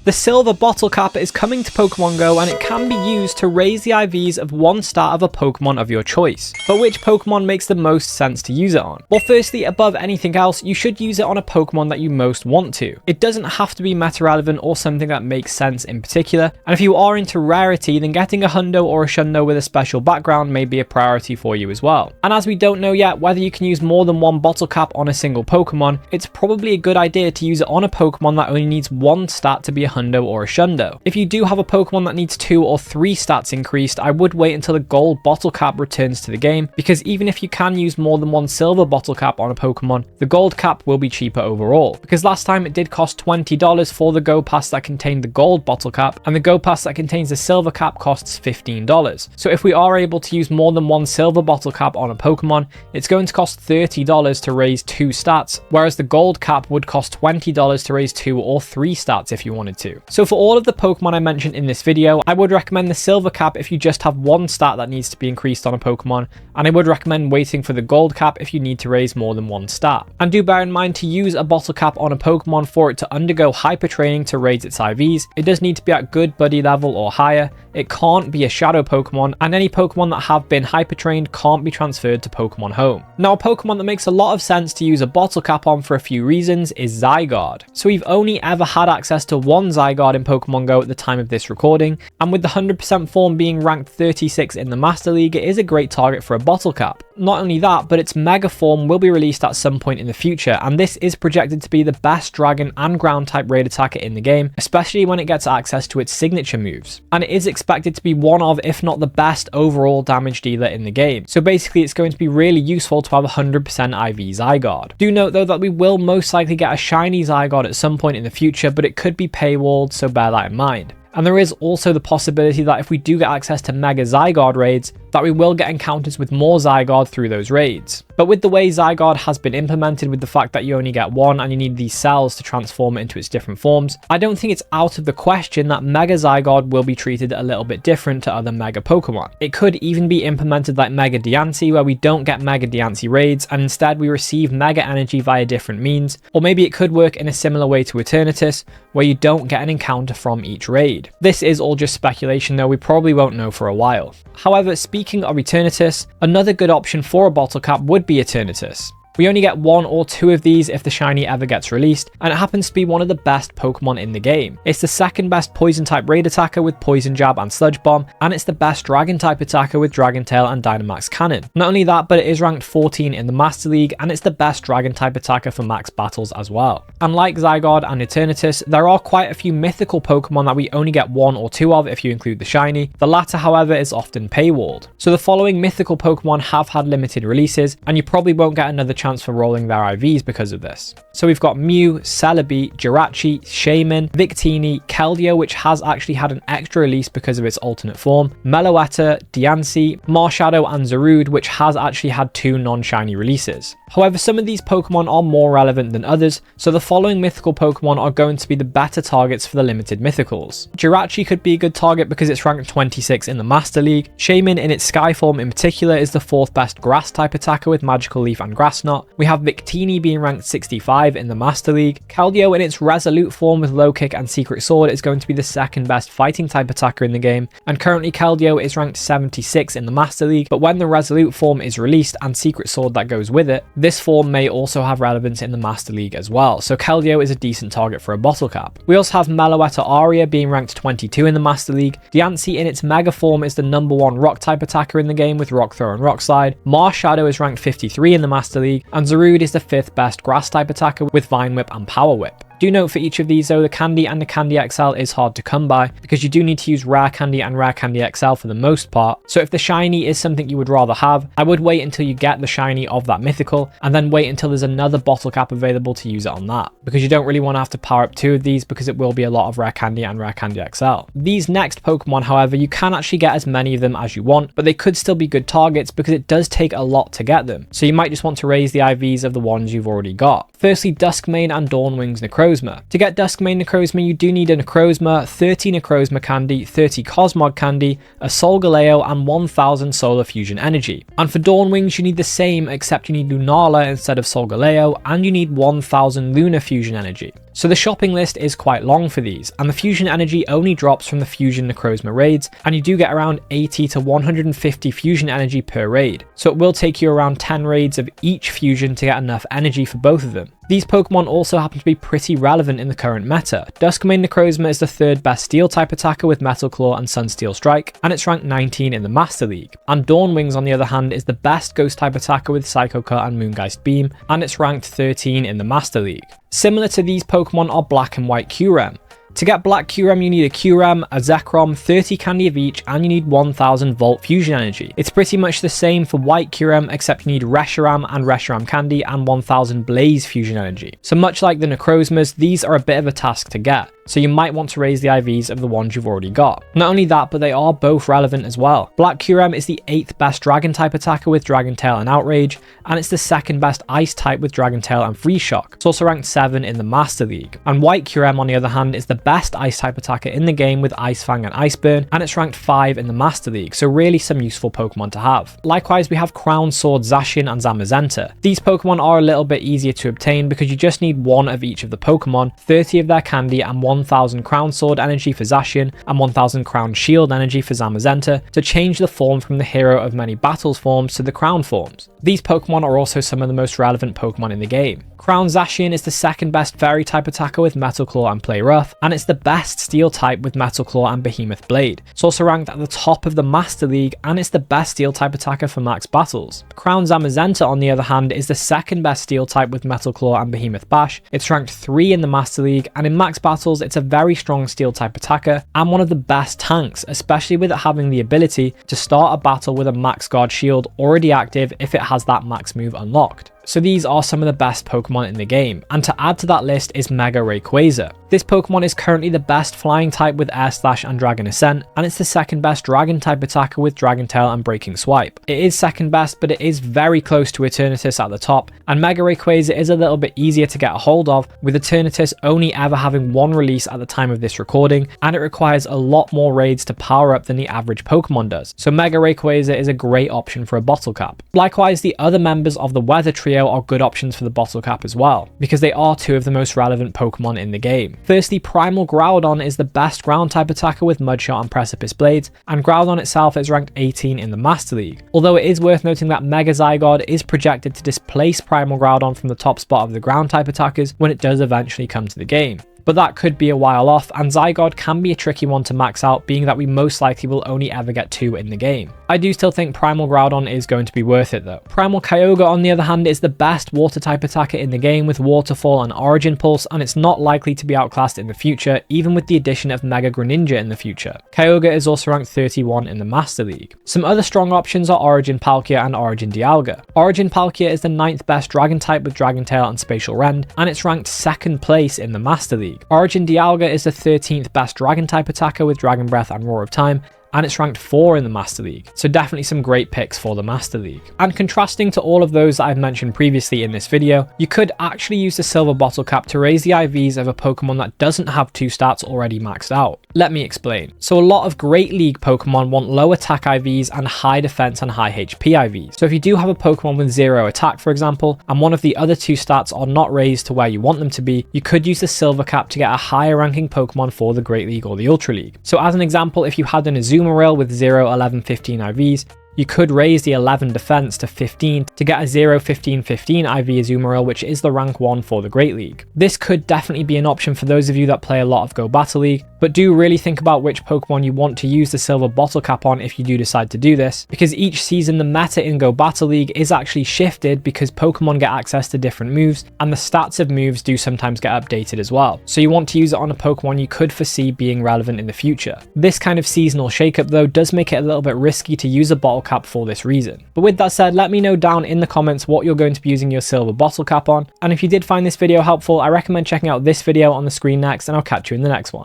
The silver bottle cap is coming to Pokemon Go, and it can be used to raise the IVs of 1 star of a Pokemon of your choice. But which Pokemon makes the most sense to use it on? Well, firstly, above anything else, you should use it on a Pokemon that you most want to. It doesn't have to be meta relevant or something that makes sense in particular, and if you are into rarity, then getting a Hundo or a Shundo with a special background may be a priority for you as well. And as we don't know yet whether you can use more than 1 bottle cap on a single Pokemon, it's probably a good idea to use it on a Pokemon that only needs 1 stat to be a Hundo or a Shundo. If you do have a Pokemon that needs 2 or 3 stats increased, I would wait until the gold bottle cap returns to the game, because even if you can use more than 1 silver bottle cap on a Pokemon, the gold cap will be cheaper overall. Because last time it did cost $20 for the Go Pass that contained the gold bottle cap, and the Go Pass that contains the silver cap costs $15. So if we are able to use more than 1 silver bottle cap on a Pokemon, it's going to cost $30 to raise 2 stats, whereas the gold cap would cost $20 to raise 2 or 3 stats if you wanted to. So for all of the Pokemon I mentioned in this video, I would recommend the silver cap if you just have 1 stat that needs to be increased on a Pokemon, and I would recommend waiting for the gold cap if you need to raise more than 1 stat. And do bear in mind, to use a bottle cap on a Pokemon for it to undergo hyper training to raise its IVs, it does need to be at good buddy level or higher. It can't be a shadow Pokemon, and any Pokemon that have been hyper trained can't be transferred to Pokemon Home. Now, a Pokemon that makes a lot of sense to use a bottle cap on for a few reasons is Zygarde. So we've only ever had access to 1 Zygarde in Pokemon Go at the time of this recording, and with the 100% form being ranked 36 in the Master League, it is a great target for a bottle cap. Not only that, but its Mega form will be released at some point in the future, and this is projected to be the best Dragon and Ground type raid attacker in the game, especially when it gets access to its signature moves. And it is expected to be one of, if not the best overall damage dealer in the game. So basically, it's going to be really useful to have 100% IV Zygarde. Do note though that we will most likely get a shiny Zygarde at some point in the future, but it could be paywalled, so bear that in mind. And there is also the possibility that if we do get access to Mega Zygarde raids, that we will get encounters with more Zygarde through those raids. But with the way Zygarde has been implemented, with the fact that you only get 1 and you need these cells to transform it into its different forms, I don't think it's out of the question that Mega Zygarde will be treated a little bit different to other Mega Pokemon. It could even be implemented like Mega Diancie, where we don't get Mega Diancie raids and instead we receive Mega Energy via different means, or maybe it could work in a similar way to Eternatus, where you don't get an encounter from each raid. This is all just speculation though, we probably won't know for a while. However, speaking of Eternatus, another good option for a bottle cap would be Eternatus. We only get 1 or 2 of these if the shiny ever gets released, and it happens to be one of the best Pokemon in the game. It's the 2nd best poison type raid attacker with Poison Jab and Sludge Bomb, and it's the best dragon type attacker with Dragon Tail and Dynamax Cannon. Not only that, but it is ranked 14 in the Master League, and it's the best dragon type attacker for max battles as well. And like Zygarde and Eternatus, there are quite a few mythical Pokemon that we only get 1 or 2 of if you include the shiny. The latter, however, is often paywalled. So the following mythical Pokemon have had limited releases, and you probably won't get another chance for rolling their IVs because of this. So we've got Mew, Celebi, Jirachi, Shaymin, Victini, Keldeo, which has actually had an extra release because of its alternate form, Meloetta, Diancie, Marshadow, and Zarude, which has actually had 2 non-shiny releases. However, some of these Pokemon are more relevant than others, so the following mythical Pokemon are going to be the better targets for the limited mythicals. Jirachi could be a good target because it's ranked 26 in the Master League. Shaymin in its Sky form in particular is the 4th best grass type attacker with Magical Leaf and Grass Knot. We have Victini being ranked 65 in the Master League. Keldeo in its Resolute form with Low Kick and Secret Sword is going to be the 2nd best fighting type attacker in the game, and currently Keldeo is ranked 76 in the Master League, but when the Resolute form is released and Secret Sword that goes with it, this form may also have relevance in the Master League as well, so Keldeo is a decent target for a bottle cap. We also have Meloetta Aria being ranked 22 in the Master League. Diancie in its Mega form is the #1 rock type attacker in the game with Rock Throw and Rock Slide. Marshadow is ranked 53 in the Master League, and Zarude is the 5th best grass type attacker with Vine Whip and Power Whip. Do note for each of these though, the Candy and the Candy XL is hard to come by because you do need to use Rare Candy and Rare Candy XL for the most part. So if the shiny is something you would rather have, I would wait until you get the shiny of that mythical and then wait until there's another bottle cap available to use it on that, because you don't really want to have to power up 2 of these because it will be a lot of Rare Candy and Rare Candy XL. These next Pokemon, however, you can actually get as many of them as you want, but they could still be good targets because it does take a lot to get them. So you might just want to raise the IVs of the ones you've already got. Firstly, Duskmane and Dawnwing's Necrozma. To get Duskmane Necrozma, you do need a Necrozma, 30 Necrozma Candy, 30 Cosmog Candy, a Solgaleo, and 1000 Solar Fusion Energy. And for Dawnwings, you need the same, except you need Lunala instead of Solgaleo, and you need 1000 Lunar Fusion Energy. So the shopping list is quite long for these, and the fusion energy only drops from the fusion Necrozma raids, and you do get around 80 to 150 fusion energy per raid. So it will take you around 10 raids of each fusion to get enough energy for both of them. These Pokemon also happen to be pretty relevant in the current meta. Duskmane Necrozma is the 3rd best steel type attacker with Metal Claw and Sunsteel Strike, and it's ranked 19 in the Master League. And Dawnwings, on the other hand, is the best ghost type attacker with Psycho Cut and Moongeist Beam, and it's ranked 13 in the Master League. Similar to these Pokemon are Black and White Kyurem. To get Black Kyurem, you need a Kyurem, a Zekrom, 30 candy of each, and you need 1000 Volt Fusion Energy. It's pretty much the same for White Kyurem, except you need Reshiram and Reshiram candy and 1000 Blaze Fusion Energy. So much like the Necrozmas, these are a bit of a task to get, so you might want to raise the IVs of the ones you've already got. Not only that, but they are both relevant as well. Black Kyurem is the 8th best Dragon type attacker with Dragon Tail and Outrage, and it's the 2nd best Ice type with Dragon Tail and Freeze Shock. It's also ranked 7 in the Master League. And White Kyurem, on the other hand, is the best Ice type attacker in the game with Ice Fang and Ice Burn, and it's ranked 5 in the Master League, so really some useful Pokemon to have. Likewise, we have Crown Sword Zacian and Zamazenta. These Pokemon are a little bit easier to obtain because you just need one of each of the Pokemon, 30 of their candy and 1000 Crown Sword energy for Zacian and 1000 Crown Shield energy for Zamazenta to change the form from the Hero of Many Battles forms to the Crown forms. These Pokemon are also some of the most relevant Pokemon in the game. Crown Zacian is the 2nd best Fairy type attacker with Metal Claw and Play Rough, and it's the best Steel type with Metal Claw and Behemoth Blade. It's also ranked at the top of the Master League, and it's the best Steel type attacker for max battles. Crown Zamazenta, on the other hand, is the 2nd best Steel type with Metal Claw and Behemoth Bash. It's ranked 3 in the Master League, and in max battles it's a very strong Steel type attacker and one of the best tanks, especially with it having the ability to start a battle with a Max Guard Shield already active if it has that max move unlocked. So these are some of the best Pokemon in the game, and to add to that list is Mega Rayquaza. This Pokemon is currently the best flying type with Air Slash and Dragon Ascent, and it's the 2nd best Dragon type attacker with Dragon Tail and Breaking Swipe. It is 2nd best, but it is very close to Eternatus at the top, and Mega Rayquaza is a little bit easier to get a hold of, with Eternatus only ever having one release at the time of this recording, and it requires a lot more raids to power up than the average Pokemon does. So Mega Rayquaza is a great option for a bottle cap. Likewise, the other members of the Weather Trio are good options for the bottle cap as well, because they are 2 of the most relevant Pokemon in the game. Firstly, Primal Groudon is the best ground type attacker with Mudshot and Precipice Blades, and Groudon itself is ranked 18 in the Master League. Although it is worth noting that Mega Zygarde is projected to displace Primal Groudon from the top spot of the ground type attackers when it does eventually come to the game. But that could be a while off, and Zygarde can be a tricky one to max out, being that we most likely will only ever get 2 in the game. I do still think Primal Groudon is going to be worth it though. Primal Kyogre, on the other hand, is the best water type attacker in the game with Waterfall and Origin Pulse, and it's not likely to be outclassed in the future, even with the addition of Mega Greninja in the future. Kyogre is also ranked 31 in the Master League. Some other strong options are Origin Palkia and Origin Dialga. Origin Palkia is the 9th best Dragon type with Dragon Tail and Spatial Rend, and it's ranked 2nd place in the Master League. Origin Dialga is the 13th best Dragon type attacker with Dragon Breath and Roar of Time, and it's ranked 4 in the Master League, so definitely some great picks for the Master League. And contrasting to all of those that I've mentioned previously in this video, you could actually use the Silver Bottle Cap to raise the IVs of a Pokemon that doesn't have 2 stats already maxed out. Let me explain. So a lot of Great League Pokemon want low attack IVs and high defense and high HP IVs. So if you do have a Pokemon with 0 attack, for example, and one of the other 2 stats are not raised to where you want them to be, you could use the Silver Cap to get a higher ranking Pokemon for the Great League or the Ultra League. So as an example, if you had an Azumarill with 0, 11, 15 IVs, you could raise the 11 defense to 15 to get a 0, 15, 15 IV Azumarill, which is the rank 1 for the Great League. This could definitely be an option for those of you that play a lot of Go Battle League, but do really think about which Pokemon you want to use the Silver Bottle Cap on if you do decide to do this, because each season the meta in Go Battle League is actually shifted because Pokemon get access to different moves, and the stats of moves do sometimes get updated as well. So you want to use it on a Pokemon you could foresee being relevant in the future. This kind of seasonal shakeup though does make it a little bit risky to use a bottle cap for this reason. But with that said, let me know down in the comments what you're going to be using your Silver Bottle Cap on, and if you did find this video helpful, I recommend checking out this video on the screen next, and I'll catch you in the next one.